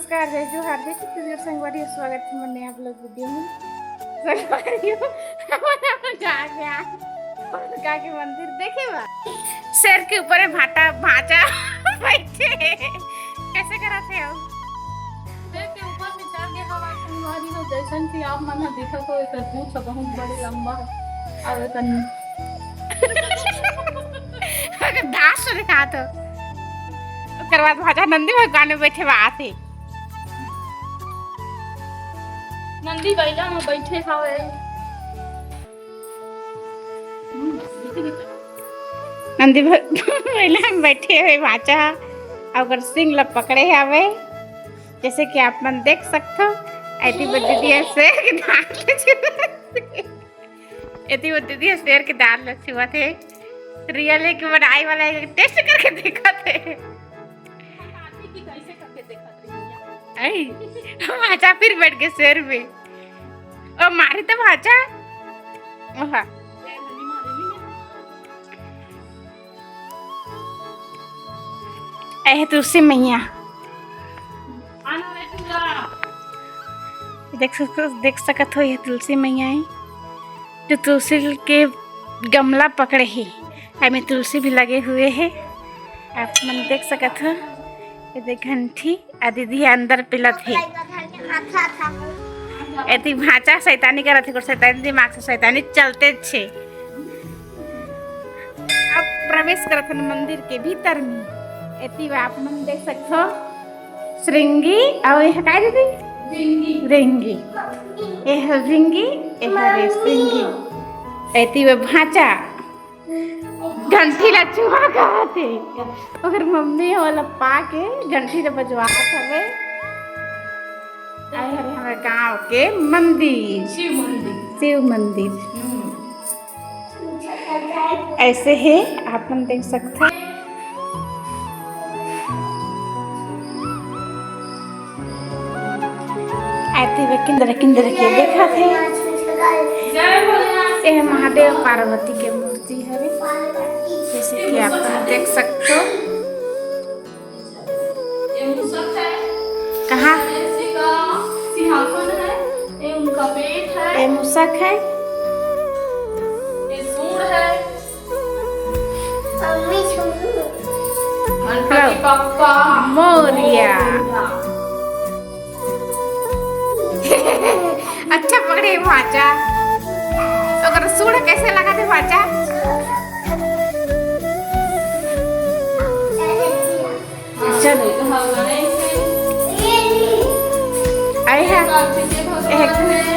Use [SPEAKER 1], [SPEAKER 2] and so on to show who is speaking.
[SPEAKER 1] नमस्कार जय जोहार जय छत्तीसगढ़ संगवारी स्वागत है मैंने आप लोग वीडियो में संगवारियों का के मंदिर देखे बा शेर के ऊपर है भाटा भाचा बैठे कैसे करा थे हो
[SPEAKER 2] शेर के ऊपर में चढ़ के हवा संगवारी हो जैसन कि आप मन देखा तो एक पूछ बहुत बड़े लंबा आवे तनी
[SPEAKER 1] अगर दास रखा तो ओकर बाद भाजा नंदी भगवान में बैठे बा आते
[SPEAKER 2] नंदी बैला में बैठे हवे
[SPEAKER 1] नंदी बैला में बैठे हुए भाचा अगर सिंह ल पकड़े हवे जैसे कि आप मन देख सकते हो ऐती बददी से ऐती बददी शेर के दाल लच्छुआ थे रियल के बनाई वाला टेस्ट करके देखा थे भाचा फिर बैठ गए शेर में और मारे तो भाचा तुलसी मैया देख सकत हो ये तुलसी मैया है जो तुलसी के गमला पकड़े है में तुलसी भी लगे हुए हैं आप मन देख सकत हो ये देख घंटी आ दीदी अंदर पिलत है एती भाचा शैतानी करत है शैतानी दिमाग से शैतानी चलते छे अब प्रवेश करत है मंदिर के भीतर में एती आप मन देख सकते हो श्रृंगी और यह का दीदी रिंगी यह रिंगी यह रे श्रृंगी एती वे भाचा घंटी ला चुहा कहते अगर मम्मी वाला पा के घंटी ला बजवा हवे आए हरे हमारे गांव के मंदिर शिव मंदिर ऐसे है आप हम देख सकते हैं ऐसे वे किंदर किंदर के देखा थे यह महादेव पार्वती के मूर्ति है जैसे कि आप देख सकते हो कहाँ
[SPEAKER 2] सिंहासन है ये उनका पेट है
[SPEAKER 1] ये मूषक है
[SPEAKER 2] ये सूंड है
[SPEAKER 1] गणपति
[SPEAKER 2] बप्पा
[SPEAKER 1] मोरिया अच्छा पकड़े भाचा अगर सूंड कैसे लगा थे भाचा चलो आए हैं